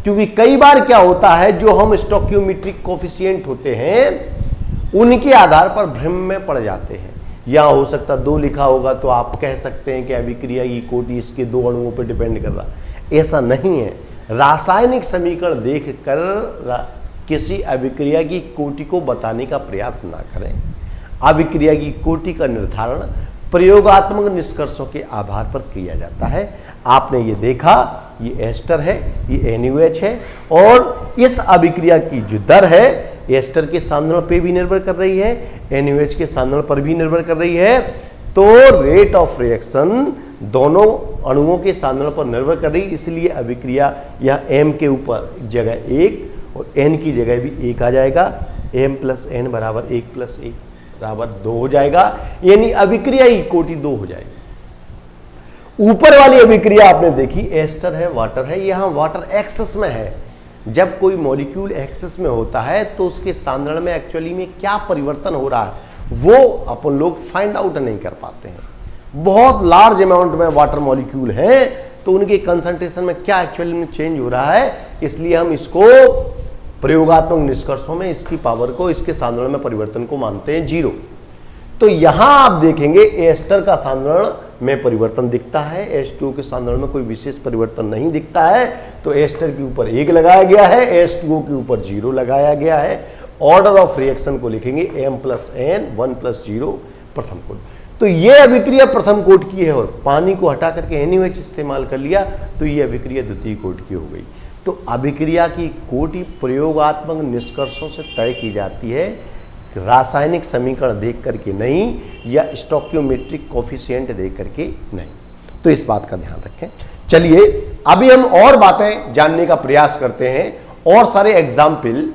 क्योंकि कई बार क्या होता है, जो हम स्टोइकियोमेट्रिक कोफिशिएंट होते हैं उनके आधार पर भ्रम में पड़ जाते हैं। यहां हो सकता 2 लिखा होगा तो आप कह सकते हैं कि अभिक्रिया की कोटि इसके 2 अणुओं पर डिपेंड कर रहा है। ऐसा नहीं है। रासायनिक समीकरण देखकर किसी अभिक्रिया की कोटि को बताने का प्रयास ना करें। अभिक्रिया की कोटि का निर्धारण प्रयोगात्मक निष्कर्षों के आधार पर किया जाता है। आपने ये देखा, ये एस्टर है, ये NaOH है, और इस अभिक्रिया की जो दर है एस्टर के सांद्रण पे भी निर्भर कर रही है, NaOH के सांद्रण पर भी निर्भर कर रही है। तो रेट ऑफ रिएक्शन दोनों अणुओं के सांद्रण पर निर्भर कर रही है। इसलिए अभिक्रिया यह m के ऊपर जगह 1 और n की जगह भी 1 आ जाएगा। m प्लस n बराबर 1 प्लस 1 बराबर 2 हो जाएगा, यानी अभिक्रिया की कोटि 2 हो जाएगी। ऊपर वाली अभिक्रिया आपने देखी, एस्टर है, वाटर है, यहां वाटर एक्सेस में है। जब कोई मॉलिक्यूल एक्सेस में होता है तो उसके सांद्रण में एक्चुअली में क्या परिवर्तन हो रहा है वो अपन लोग फाइंड आउट नहीं कर पाते हैं। बहुत लार्ज अमाउंट में वाटर मॉलिक्यूल है तो उनके कंसंट्रेशन में क्या एक्चुअली में चेंज हो रहा है, इसलिए हम इसको प्रयोगात्मक निष्कर्षों में इसकी पावर को, इसके सांद्रण में परिवर्तन को मानते हैं 0। तो यहां आप देखेंगे एस्टर का सांद्रण में परिवर्तन दिखता है, H2O के सांद्रण में कोई विशेष परिवर्तन नहीं दिखता है। तो एस्टर के ऊपर 1 लगाया गया है, H2O के ऊपर 0 लगाया गया है। ऑर्डर ऑफ रिएक्शन को लिखेंगे m प्लस n 1 प्लस 0 प्रथम कोटि। तो यह अभिक्रिया प्रथम कोटि की है और पानी को हटा करके NaOH इस्तेमाल कर लिया तो यह अभिक्रिया द्वितीय कोटि की हो गई। तो अभिक्रिया की कोटि प्रयोगात्मक निष्कर्षों से तय की जाती है, रासायनिक समीकरण देख करके नहीं, या स्टोइकियोमेट्रिक कोफिशिएंट देख करके नहीं। तो इस बात का ध्यान रखें। चलिए अभी हम और बातें जानने का प्रयास करते हैं और सारे एग्जाम्पल।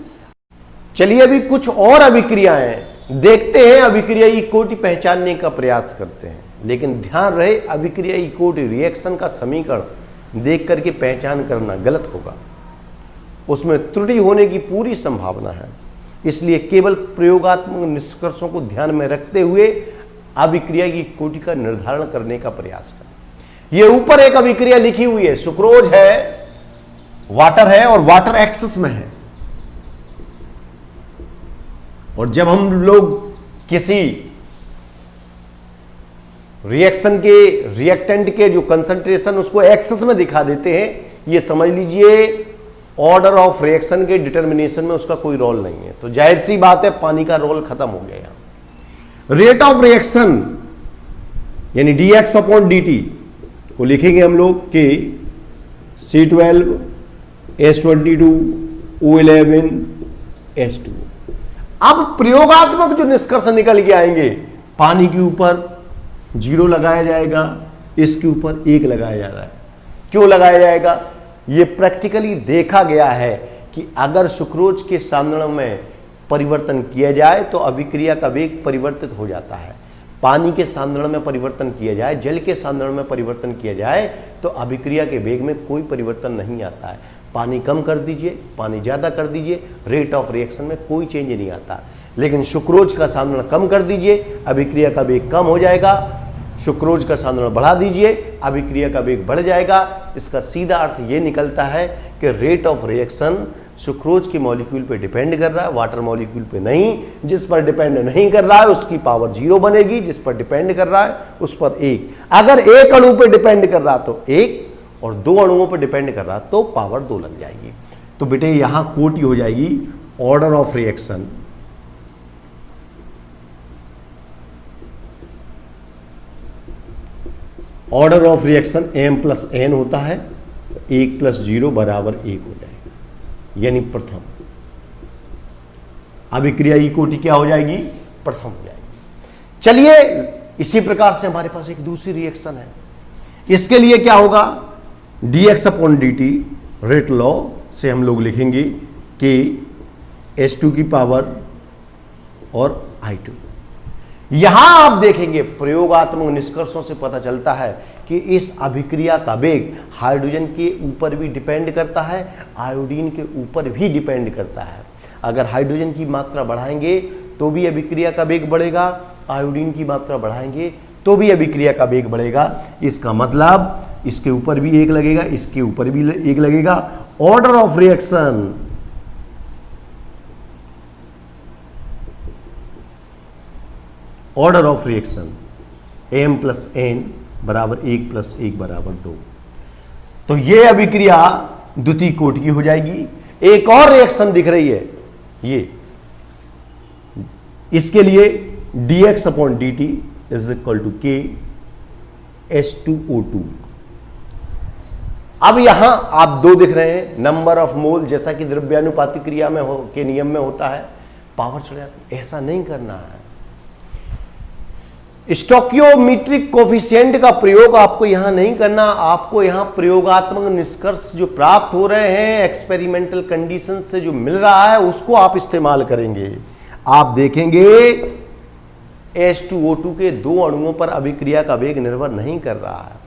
चलिए अभी कुछ और अभिक्रियाएं देखते हैं, अभिक्रिया की कोटि पहचानने का प्रयास करते हैं। लेकिन ध्यान रहे, अभिक्रिया की कोटि रिएक्शन का समीकरण देख करके पहचान करना गलत होगा, उसमें त्रुटि होने की पूरी संभावना है। इसलिए केवल प्रयोगात्मक निष्कर्षों को ध्यान में रखते हुए अभिक्रिया की कोटि का निर्धारण करने का प्रयास करें। यह ऊपर एक अभिक्रिया लिखी हुई है, सुक्रोज है, वाटर है और वाटर एक्सेस में है। और जब हम लोग किसी रिएक्शन के रिएक्टेंट के जो कंसंट्रेशन उसको एक्सेस में दिखा देते हैं, ये समझ लीजिए ऑर्डर ऑफ रिएक्शन के डिटर्मिनेशन में उसका कोई रोल नहीं है। तो जाहिर सी बात है पानी का रोल खत्म हो गया यहां। रेट ऑफ रिएक्शन यानी dx अपॉन dt को लिखेंगे हम लोग कि C12 H22 O11 H2O। अब प्रयोगात्मक जो निष्कर्ष निकल के आएंगे, पानी के ऊपर 0 लगाया जाएगा, इसके ऊपर 1 लगाया जा रहा है। क्यों लगाया जाएगा? ये प्रैक्टिकली देखा गया है कि अगर सुक्रोज के सांद्रण में परिवर्तन किया जाए तो अभिक्रिया का वेग परिवर्तित हो जाता है। पानी के सांद्रण में परिवर्तन किया जाए, जल के सांद्रण में परिवर्तन किया जाए तो अभिक्रिया के वेग में कोई परिवर्तन नहीं आता है। पानी कम कर दीजिए, पानी ज़्यादा कर दीजिए, रेट ऑफ रिएक्शन में कोई चेंज नहीं आता। लेकिन सुक्रोज का सांद्रण कम कर दीजिए, अभिक्रिया का वेग कम हो जाएगा, सुक्रोज का सांद्रण बढ़ा दीजिए, अभिक्रिया का वेग बढ़ जाएगा। इसका सीधा अर्थ ये निकलता है कि रेट ऑफ रिएक्शन सुक्रोज के मॉलिक्यूल पे डिपेंड कर रहा है, वाटर मॉलिक्यूल पे नहीं। जिस पर डिपेंड नहीं कर रहा है उसकी पावर 0 बनेगी, जिस पर डिपेंड कर रहा है उस पर 1। अगर एक अणु पे डिपेंड कर रहा तो 1 और 2 अणुओं पे डिपेंड कर रहा तो पावर 2 लग जाएगी। तो बेटे यहां कोटि हो जाएगी order of reaction order of reaction m plus n होता है, तो 1 प्लस 0 बराबर 1 हो जाएगा, यानी प्रथम। अभिक्रिया की कोटि क्या हो जाएगी? प्रथम हो जाएगी। चलिए इसी प्रकार से हमारे पास एक दूसरी रिएक्शन है। इसके लिए क्या होगा? dx upon dt rate law से हम लोग लिखेंगे कि H2 की पावर और I2। यहां आप देखेंगे प्रयोगात्मक निष्कर्षों से पता चलता है कि इस अभिक्रिया का वेग हाइड्रोजन के ऊपर भी डिपेंड करता है, आयोडीन के ऊपर भी डिपेंड करता है। अगर हाइड्रोजन की मात्रा बढ़ाएंगे तो भी अभिक्रिया का वेग बढ़ेगा, आयोडीन की मात्रा बढ़ाएंगे तो भी अभिक्रिया का वेग बढ़ेगा। इसका मतलब इसके ऊपर भी 1 लगेगा, इसके ऊपर भी 1 लगेगा। Order of reaction order of reaction m plus n बराबर 1 प्लस 1 बराबर 2। तो ये अभिक्रिया द्वितीय कोटि की हो जाएगी। एक और रिएक्शन दिख रही है ये, इसके लिए dx upon dt is equal to k H2O2। अब यहां आप 2 दिख रहे हैं, नंबर ऑफ मोल, जैसा कि द्रव्यानुपातिक क्रिया में के नियम में होता है, पावर चढ़ जाती है। ऐसा नहीं करना है। स्टोकियोमीट्रिक कोफिशिएंट का प्रयोग आपको यहां नहीं करना। आपको यहां प्रयोगात्मक निष्कर्ष जो प्राप्त हो रहे हैं, एक्सपेरिमेंटल कंडीशन से जो मिल रहा है, उसको आप इस्तेमाल करेंगे। आप देखेंगे H2O2 के 2 अणुओं पर अभिक्रिया का वेग निर्भर नहीं कर रहा है।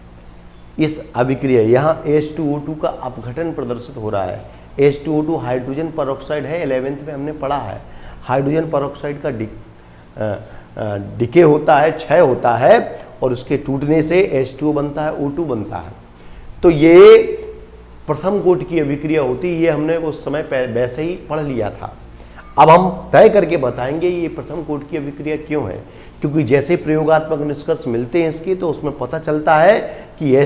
इस अभिक्रिया यहां H2O2 का अपघटन प्रदर्शित हो रहा है। H2O2 हाइड्रोजन परऑक्साइड है, 11th में हमने पढ़ा है। हाइड्रोजन परऑक्साइड का डिके होता है, क्षय होता है, और उसके टूटने से H2O बनता है, O2 बनता है। तो ये प्रथम कोटि की अभिक्रिया होती है। ये हमने उस समय वैसे ही पढ़ लिया था। अब हम तय करके बताएंगे ये प्रथम कोटि की अभिक्रिया क्यों है, क्योंकि जैसे प्रयोगात्मक निष्कर्ष मिलते हैं इसके, तो उसमें पता चलता है कि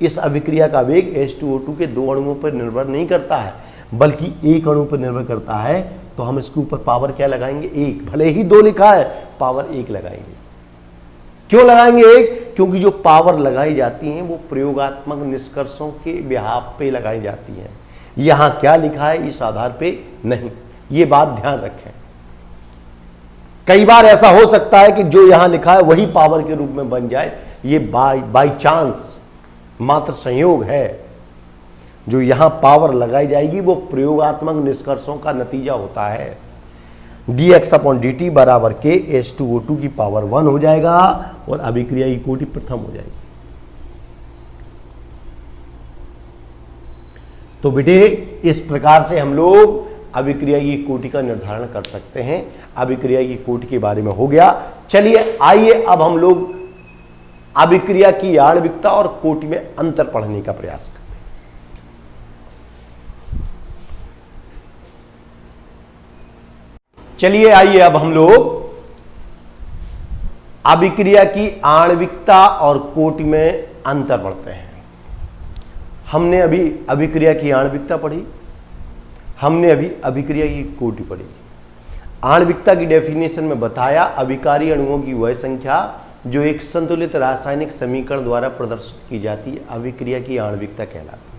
इस अभिक्रिया का वेग H2O2 के 2 अणुओं पर निर्भर नहीं करता है, बल्कि एक अणु पर निर्भर करता है। तो हम इसके ऊपर पावर क्या लगाएंगे? 1। भले ही 2 लिखा है, पावर 1 लगाएंगे। क्यों लगाएंगे 1? क्योंकि जो पावर लगाई जाती हैं वो प्रयोगात्मक निष्कर्षों के बिहाफ पे लगाई जाती हैं। यहां क्या लिखा है इस आधार पे नहीं, ये बात ध्यान रखें। कई बार ऐसा हो सकता है कि जो यहां लिखा है वही पावर के रूप में बन जाए। ये बाय चांस, मात्र संयोग है। जो यहां पावर लगाई जाएगी वो प्रयोगात्मक निष्कर्षों का नतीजा होता है। dx अपॉन dt बराबर के H2O2 की पावर 1 हो जाएगा और अभिक्रिया की कोटि प्रथम हो जाएगी। तो बेटे इस प्रकार से हम लोग अभिक्रिया की कोटि का निर्धारण कर सकते हैं। अभिक्रिया की कोटि के बारे में हो गया। चलिए आइए अब हम लोग अभिक्रिया की आणविकता और कोटि में अंतर पढ़ने का प्रयास करते हैं। चलिए आइए अब हम लोग अभिक्रिया की आणविकता और कोटि में अंतर पढ़ते हैं। हमने अभी अभिक्रिया की आणविकता पढ़ी, हमने अभी अभिक्रिया की कोटि पढ़ी। आणविकता की डेफिनेशन में बताया अभिकारी अणुओं की वह संख्या जो एक संतुलित रासायनिक समीकरण द्वारा प्रदर्शित की जाती है, अभिक्रिया की आणविकता कहलाती है।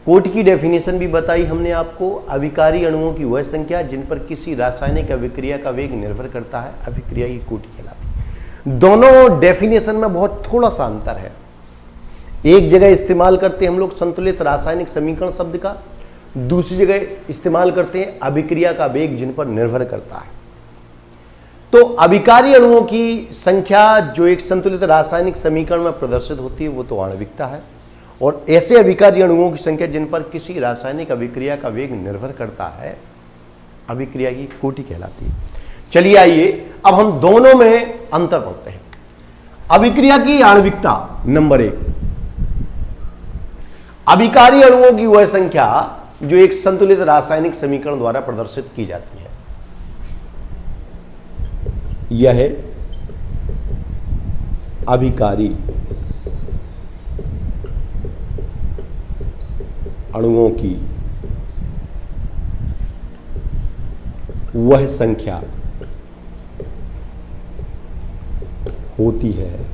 कोटि की डेफिनेशन भी बताई हमने आपको, अभिकारी अणुओं की वह संख्या जिन पर किसी रासायनिक अभिक्रिया का वेग निर्भर करता है, अभिक्रिया की कोटि कहलाती है। दोनों डेफिनेशन में बहुत थोड़ा सा अंतर है। एक जगह इस्तेमाल करते हैं हम लोग संतुलित रासायनिक समीकरण शब्द का, दूसरी जगह इस्तेमाल करते हैं अभिक्रिया का वेग जिन पर निर्भर करता है। तो अभिकारी अणुओं की संख्या जो एक संतुलित रासायनिक समीकरण में प्रदर्शित होती है वो तो आणविकता है, और ऐसे अभिकारी अणुओं की संख्या जिन पर किसी रासायनिक अभिक्रिया का वेग निर्भर करता है, अभिक्रिया की कोटि कहलाती है। चलिए आइए अब हम दोनों में अंतर पढ़ते हैं। अभिक्रिया की आणविकता नंबर 1, अभिकारी अणुओं की वह संख्या जो एक संतुलित रासायनिक समीकरण द्वारा प्रदर्शित की जाती है। यह है अभिकारी अणुओं की वह संख्या होती है।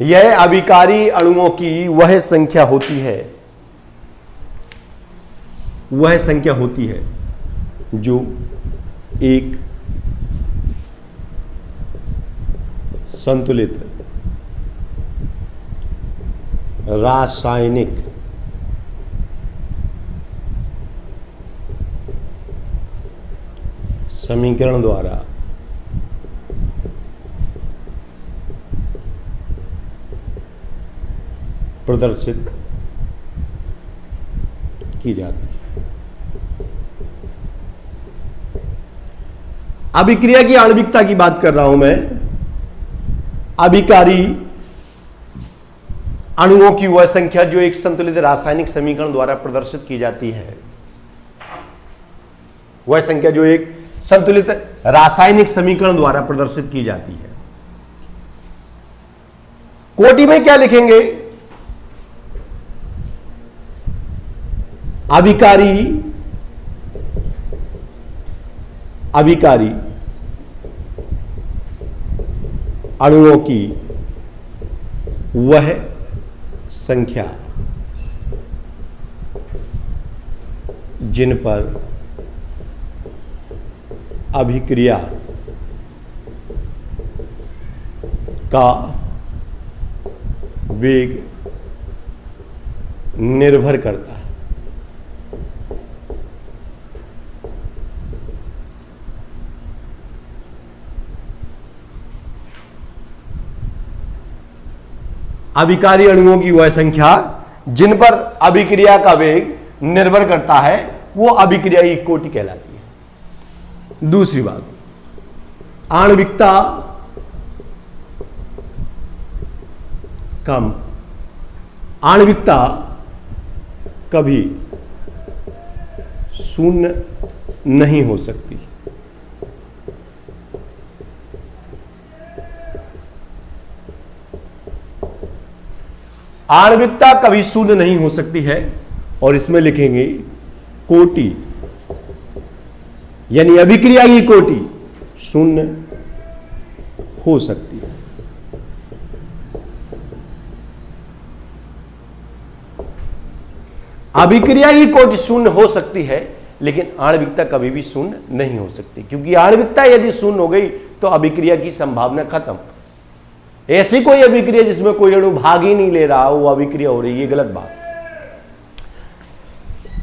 यह अभिकारी अणुओं की वह संख्या होती है, वह संख्या होती है जो एक संतुलित रासायनिक समीकरण द्वारा प्रदर्शित की जाती है। अभिक्रिया की आणविकता की बात कर रहा हूं मैं। अभिकारी अणुओं की वह संख्या जो एक संतुलित रासायनिक समीकरण द्वारा प्रदर्शित की जाती है, वह संख्या जो एक संतुलित रासायनिक समीकरण द्वारा प्रदर्शित की जाती है। कोटि में क्या लिखेंगे? अभिकारी अणुओं की वह संख्या जिन पर अभिक्रिया का वेग निर्भर करता है। अभिकारी अणुओं की वह संख्या जिन पर अभिक्रिया का वेग निर्भर करता है वो अभिक्रियाई कोटि कहलाती है। दूसरी बात, आणविकता कम, आणविकता कभी शून्य नहीं हो सकती। आणविकता कभी शून्य नहीं हो सकती है और इसमें लिखेंगे कोटि, यानी अभिक्रिया की कोटि शून्य हो सकती है। अभिक्रिया की कोटि शून्य हो सकती है लेकिन आणविकता कभी भी शून्य नहीं हो सकती, क्योंकि आणविकता यदि शून्य हो गई तो अभिक्रिया की संभावना खत्म। ऐसी कोई अभिक्रिया जिसमें कोई अणु भाग ही नहीं ले रहा वो अभिक्रिया हो रही है, ये गलत बात।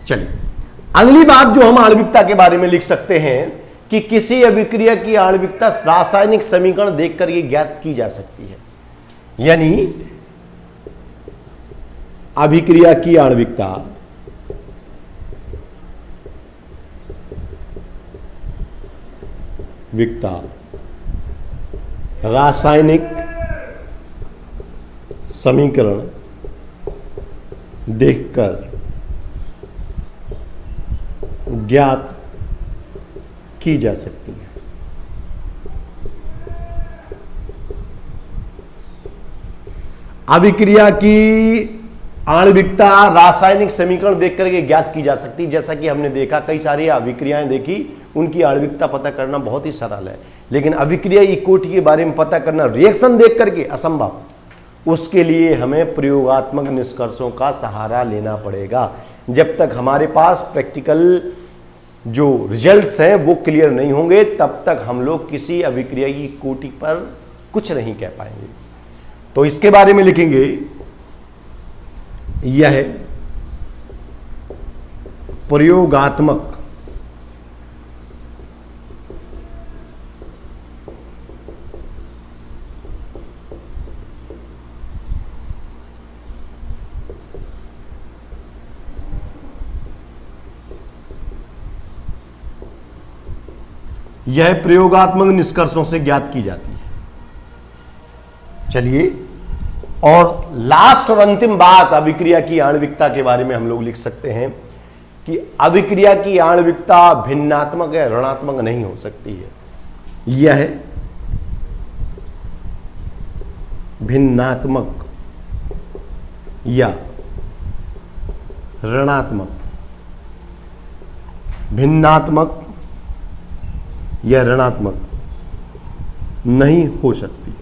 चलिए अगली बात जो हम आणविकता के बारे में लिख सकते हैं कि किसी अभिक्रिया की आणविकता रासायनिक समीकरण देखकर ये ज्ञात की जा सकती है। यानी अभिक्रिया की आणविकता रासायनिक समीकरण देखकर ज्ञात की जा सकती है। अभिक्रिया की आणविकता रासायनिक समीकरण देख करके ज्ञात की जा सकती है। जैसा कि हमने देखा, कई सारी अभिक्रियाएं देखी, उनकी आणविकता पता करना बहुत ही सरल है, लेकिन अभिक्रिया की कोटि के बारे में पता करना रिएक्शन देख करके असंभव। उसके लिए हमें प्रयोगात्मक निष्कर्षों का सहारा लेना पड़ेगा। जब तक हमारे पास प्रैक्टिकल जो रिजल्ट्स हैं वो क्लियर नहीं होंगे तब तक हम लोग किसी अभिक्रिया की कोटि पर कुछ नहीं कह पाएंगे। तो इसके बारे में लिखेंगे, यह प्रयोगात्मक यह प्रयोगात्मक निष्कर्षों से ज्ञात की जाती है। चलिए, और लास्ट और अंतिम बात अभिक्रिया की आणविकता के बारे में हम लोग लिख सकते हैं कि अभिक्रिया की आणविकता भिन्नात्मक या ऋणात्मक नहीं हो सकती है। यह भिन्नात्मक या ऋणात्मक, भिन्नात्मक या ऋणात्मक नहीं हो सकती।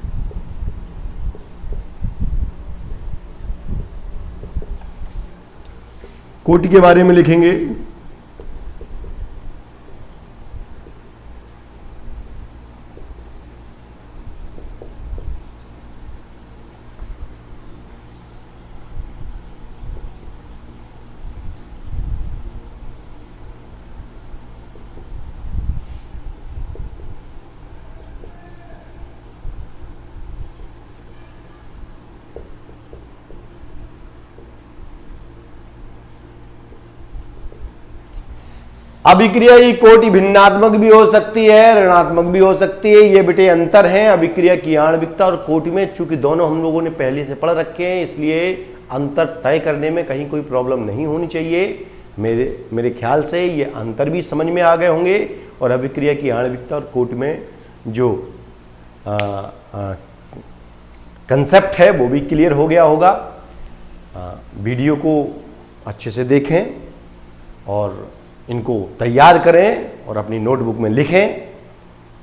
कोटि के बारे में लिखेंगे, अभिक्रिया की कोटि भिन्नात्मक भी हो सकती है, ऋणात्मक भी हो सकती है। ये बेटे अंतर है अभिक्रिया की आणविकता और कोटि में। चूंकि दोनों हम लोगों ने पहले से पढ़ रखे हैं, इसलिए अंतर तय करने में कहीं कोई प्रॉब्लम नहीं होनी चाहिए। मेरे ख्याल से ये अंतर भी समझ में आ गए होंगे और अभिक्रिया की आणविकता और कोटि में जो कंसेप्ट है वो भी क्लियर हो गया होगा। वीडियो को अच्छे से देखें और इनको तैयार करें और अपनी नोटबुक में लिखें।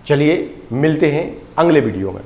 चलिए मिलते हैं अगले वीडियो में।